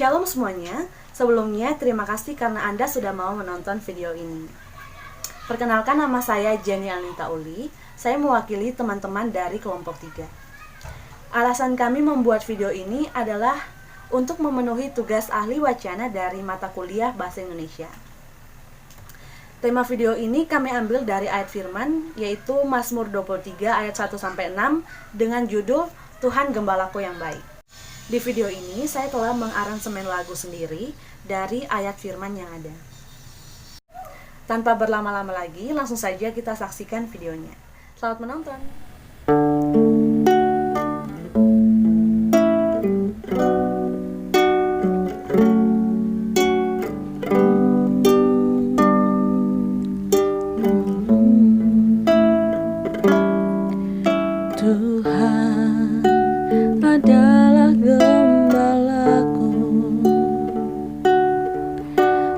Shalom semuanya, sebelumnya terima kasih karena Anda sudah mau menonton video ini. Perkenalkan, nama saya Jenny Anita Uli, saya mewakili teman-teman dari kelompok 3. Alasan kami membuat video ini adalah untuk memenuhi tugas ahli wacana dari mata kuliah Bahasa Indonesia. Tema video ini kami ambil dari ayat firman, yaitu Mazmur 23 ayat 1-6 dengan judul Tuhan Gembalaku yang Baik. Di video ini saya telah mengaransemen lagu sendiri dari ayat firman yang ada. Tanpa berlama-lama lagi, langsung saja kita saksikan videonya. Selamat menonton. Tuhan adalah gembalaku,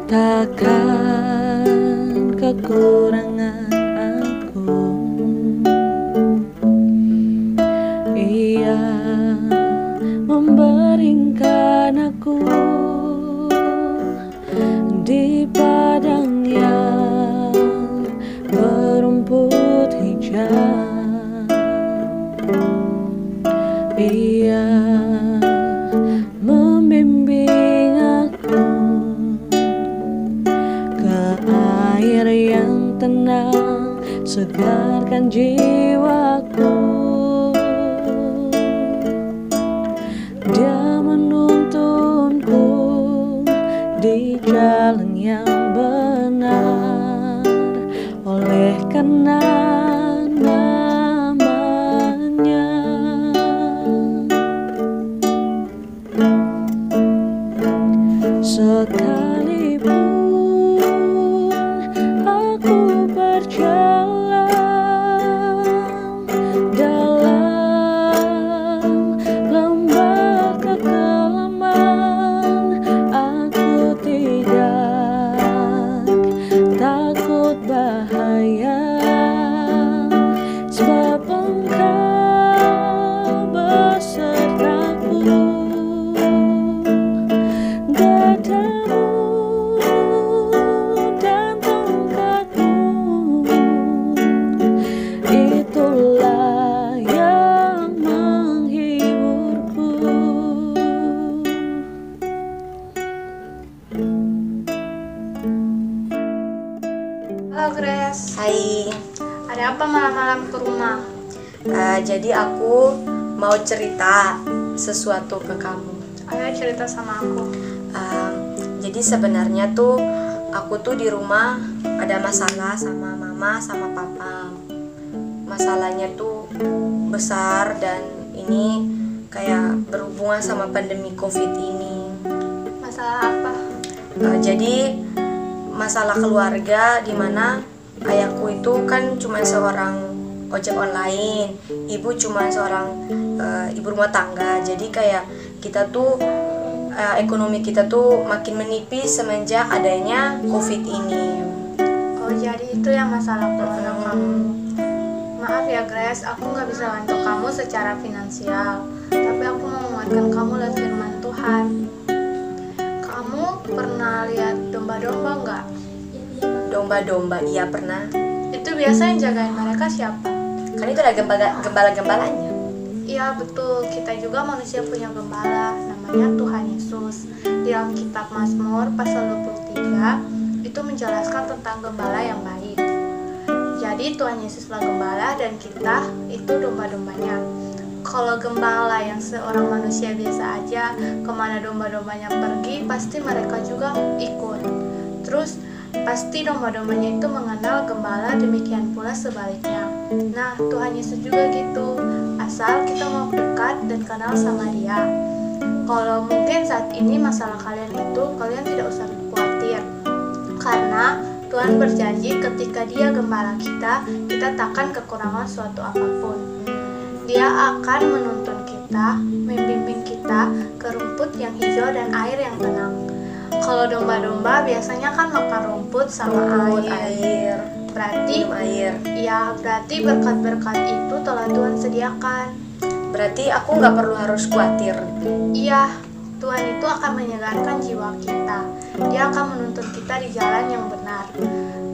takkan kekurangan aku. Ia membaringkan aku di padang yang berumput hijau. Ia membimbing aku ke air yang tenang, segarkan jiwaku. Dia menuntunku di jalan yang benar, oleh karena sekalipun aku berjalan dalam lembah kekelaman, aku tidak takut bahaya, sebab Engkau besertaku. Itulah yang menghiburku. Halo Grace. Hai, Ada apa malam-malam ke rumah? jadi aku mau cerita sesuatu ke kamu. Ayo cerita sama aku. Jadi sebenarnya tuh aku tuh di rumah ada masalah sama mama sama papa. Masalahnya tuh besar dan ini kayak berhubungan sama pandemi COVID ini. Masalah apa? Jadi masalah keluarga, dimana ayahku itu kan cuma seorang ojek online, ibu cuma seorang ibu rumah tangga. Jadi kayak kita tuh ekonomi kita tuh makin menipis semenjak adanya COVID ini. Oh, jadi itu yang masalah keluarga kamu. Maaf ya Grace, aku nggak bisa bantu kamu secara finansial, tapi aku mau menguatkan kamu lewat firman Tuhan. Kamu pernah lihat domba-domba nggak? Domba-domba, iya pernah. Itu biasa yang jagain mereka siapa? Kan itu ada gembala-gembalanya. Iya betul, kita juga manusia punya gembala, namanya Tuhan Yesus. Di dalam kitab Mazmur pasal 23 itu menjelaskan tentang gembala yang baik. Jadi Tuhan Yesuslah gembala dan kita itu domba-dombanya. Kalau gembala yang seorang manusia biasa aja, kemana domba-dombanya pergi pasti mereka juga ikut. Terus pasti domba-dombanya itu mengenal gembala, demikian pula sebaliknya. Nah, Tuhan Yesus juga gitu, asal kita mau dekat dan kenal sama Dia. Kalau mungkin saat ini masalah kalian itu, kalian tidak usah khawatir, karena Tuhan berjanji ketika Dia gembala kita takkan kekurangan suatu apapun. Dia akan menuntun kita, membimbing kita ke rumput yang hijau dan air yang tenang. Kalau domba-domba biasanya kan makan rumput sama air. Berarti air. Ya, berarti berkat-berkat itu telah Tuhan sediakan. Berarti aku nggak perlu harus khawatir. Iya, Tuhan itu akan menyegarkan jiwa kita. Dia akan menuntun kita di jalan yang benar.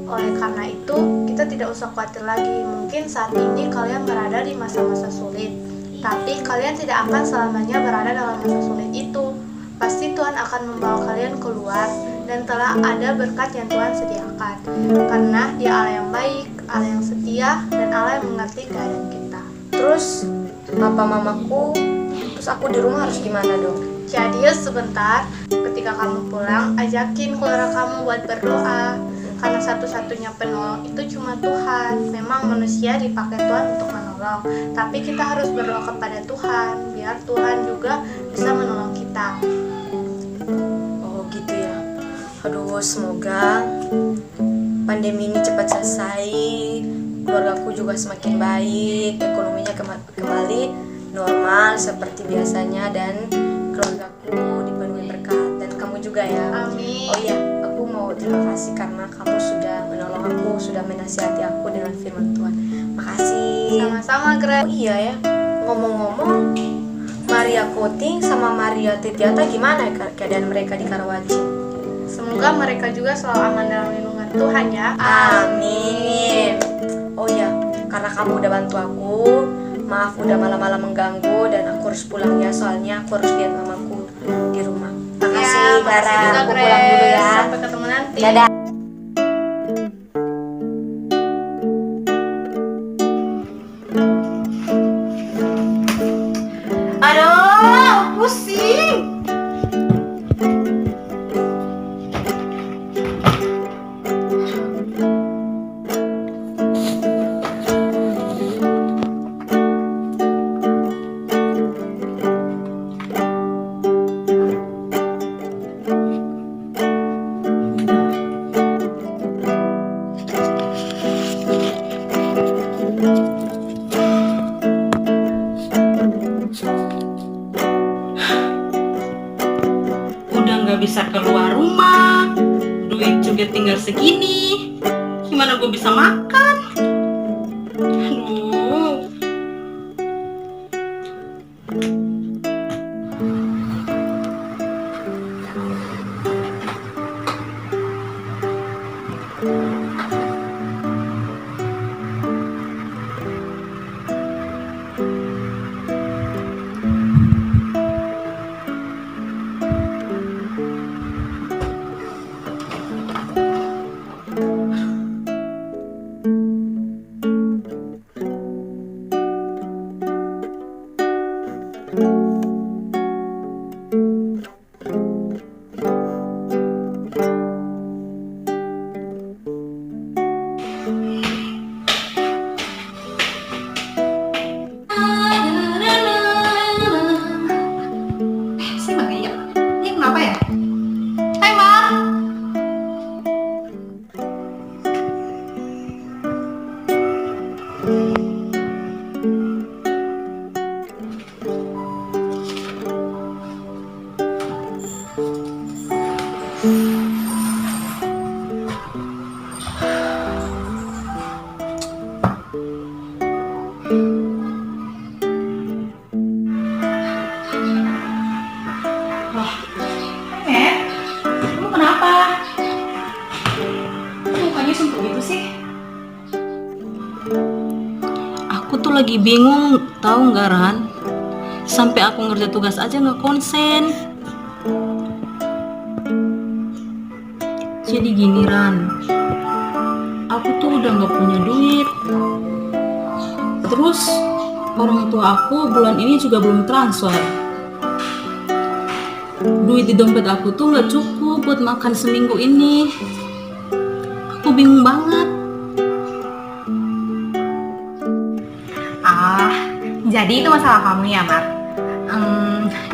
Oleh karena itu, kita tidak usah khawatir lagi. Mungkin saat ini kalian berada di masa-masa sulit, tapi kalian tidak akan selamanya berada dalam masa sulit itu. Pasti Tuhan akan membawa kalian keluar, dan telah ada berkat yang Tuhan sediakan. Karena Dia Allah yang baik, Allah yang setia, dan Allah yang mengerti keadaan kita. Terus papa mamaku, terus aku di rumah harus gimana dong? Jadi sebentar, ketika kamu pulang, ajakin keluarga kamu buat berdoa. Karena satu-satunya penolong itu cuma Tuhan. Memang manusia dipakai Tuhan untuk menolong, tapi kita harus berdoa kepada Tuhan, biar Tuhan juga bisa menolong kita. Oh gitu ya. Aduh, semoga pandemi ini cepat selesai, keluargaku juga semakin baik, ekonominya kembali normal seperti biasanya, dan keluargaku dipenuhi berkat, dan kamu juga ya. Amin. Oh iya, aku mau terima kasih karena kamu sudah menolong aku, sudah menasihati aku dengan firman Tuhan. Makasih. Sama-sama, Gret. Oh iya ya, ngomong-ngomong, Maria Koting sama Maria Titiata gimana ya keadaan mereka di Karawaci? Semoga mereka juga selalu aman dalam lindungan Tuhan ya. Amin. Oh iya, karena kamu udah bantu aku, maaf udah malam-malam mengganggu, dan aku harus pulang ya, soalnya aku harus lihat mamaku di rumah. Makasih, Clara. Makasih juga, Aku pulang dulu Grace. ya. Sampai ketemu nanti. Dadah. Aduh, pusing. Udah nggak bisa keluar rumah, duit juga tinggal segini, gimana gue bisa makan? Aduh. Si Maria, ini kenapa ya? Hai Mar. Wah, kamu kenapa? Kok mukanya suntuk gitu sih? Aku tuh lagi bingung, tahu nggak Ran? Sampai aku ngerjain tugas aja nggak konsen. Jadi gini Ran, aku tuh udah nggak punya duit. Terus orang tua aku bulan ini juga belum transfer. Duit di dompet aku tuh nggak cukup buat makan seminggu ini. Aku bingung banget. Jadi itu masalah kamu ya, Mar.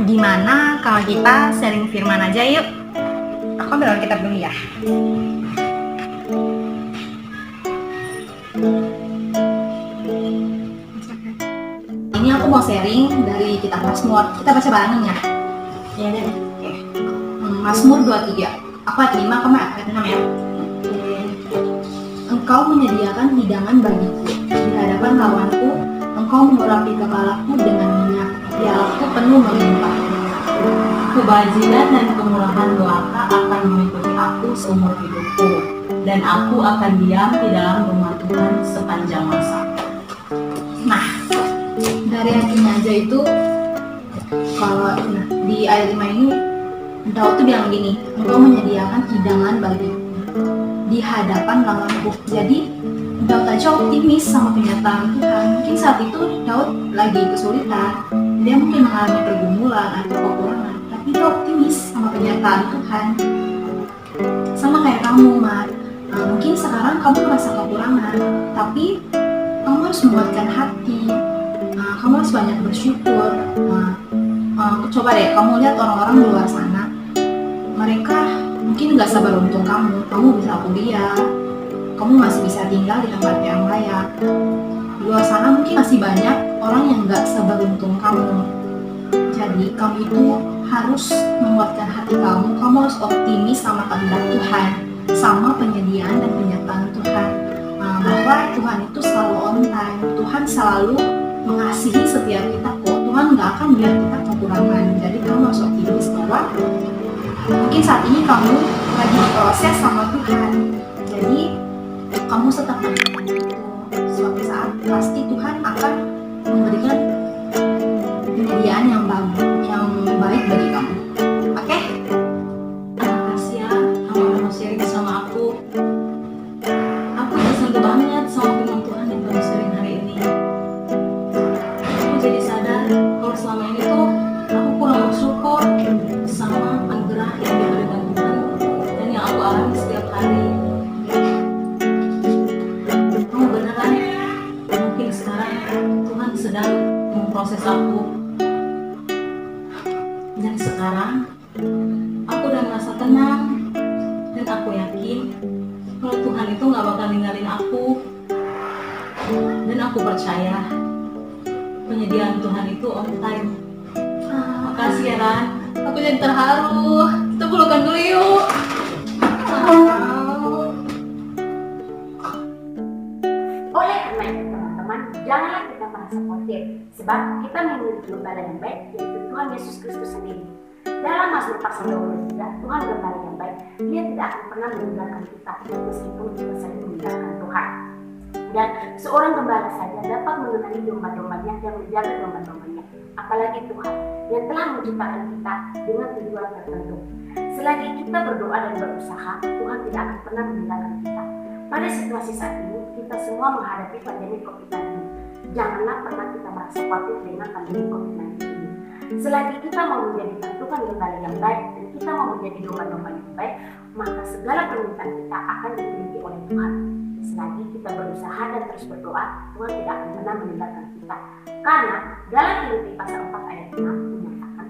Gimana kalau kita sharing firman aja yuk? Aku ambil kitab dulu ya. Ini aku mau sharing dari kitab Mazmur. Kita baca bareng ya. Iya deh. Oke. Mazmur 23. Aku ayat 5, kamu ayat 6 ya. Engkau menyediakan hidangan bagiku di hadapan lawanku. Engkau mengurapi kepalaku dengan minyak, pialaku penuh melimpah. Kebajikan dan kemurahan doaka akan mengikuti aku seumur hidupku, dan aku akan diam di dalam rumah Tuhan sepanjang masa. Nah, dari hatinya aja itu, kalau di ayat 5 ini, Daud tuh bilang gini, engkau menyediakan hidangan bagiku di hadapan lawanku. Jadi Daud aja optimis sama kenyataan Tuhan. Mungkin saat itu Daud lagi kesulitan, dia mungkin mengalami pergumulan atau kekurangan, tapi dia optimis sama kenyataan Tuhan. Sama kayak kamu, Mar. Mungkin sekarang kamu merasa kekurangan, tapi kamu harus menguatkan hati. Kamu harus banyak bersyukur. Coba deh kamu lihat orang-orang di luar sana, mereka mungkin nggak seberuntung kamu. Kamu bisa kuliah, kamu masih bisa tinggal di tempat yang layak. Di luar sana mungkin masih banyak orang yang nggak seberuntung kamu. Jadi kamu itu harus menguatkan hati kamu. Kamu harus optimis sama kehendak Tuhan, sama penyediaan dan kenyataan Tuhan, bahwa Tuhan itu selalu on time. Tuhan selalu mengasihi setiap kita kok. Tuhan nggak akan biar kita kekurangan. Jadi kamu harus optimis bahwa mungkin saat ini kamu lagi diproses sama Tuhan. Jadi kamu tetap menantikan itu. Suatu saat pasti Tuhan akan memberikan penyediaan yang baik bagi kamu. Oke? Terima kasih ya, kamu udah mau sharing sama aku. Aku tersentuh banget sama firman Tuhan yang kamu sharing hari ini. Aku jadi sadar kalau selama ini tuh aku kurang bersyukur sama anugerah yang diberikan Tuhan dan yang aku alami setiap hari. Kamu beneran, mungkin sekarang Tuhan sedang memproses aku. Dan sekarang aku udah merasa tenang dan aku yakin kalau Tuhan itu gak bakal ninggalin aku. Dan aku percaya penyediaan Tuhan itu on time. Makasih ya Ran, aku jadi terharu. Kita pelukan dulu yuk. Oleh karena itu teman-teman, janganlah kita merasa khawatir, sebab kita memiliki gembala yang baik, yaitu Tuhan Yesus Kristus sendiri. Dalam Mazmur pasal 23, Tuhan gembala yang baik, Dia tidak akan pernah meninggalkan kita meskipun kita sering meninggalkan Tuhan. Dan seorang gembala saja dapat mengenali domba-dombanya dan menjaga domba-dombanya, apalagi Tuhan yang telah menciptakan kita dengan tujuan tertentu. Selagi kita berdoa dan berusaha, Tuhan tidak akan pernah meninggalkan kita. Pada situasi saat ini, kita semua menghadapi pandemi COVID-19. Janganlah pernah kita merasa khawatir dengan pandemi COVID-19 ini. Selagi kita mau menjadi Tuhan gembala yang baik dan kita mau menjadi domba-domba yang baik, maka segala permintaan kita akan dipenuhi oleh Tuhan. Selagi kita berusaha dan terus berdoa, Tuhan tidak akan pernah meninggalkan kita. Karena dalam Filipi pasal 4 ayat 6 menyatakan,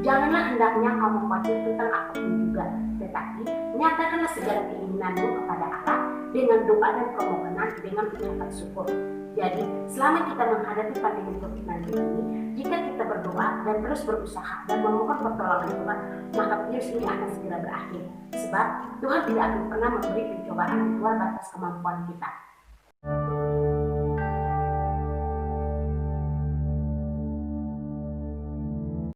janganlah hendaknya kamu khawatir tentang apapun juga, tetapi nyatakanlah segala keinginanmu kepada Allah dengan doa dan permohonan dengan ucapan syukur. Jadi, selama kita menghadapi pandemi COVID-19 ini, jika kita berdoa dan terus berusaha dan memohon pertolongan Tuhan, maka virus ini akan segera berakhir. Sebab Tuhan tidak akan pernah memberi pencobaan di luar batas kemampuan kita.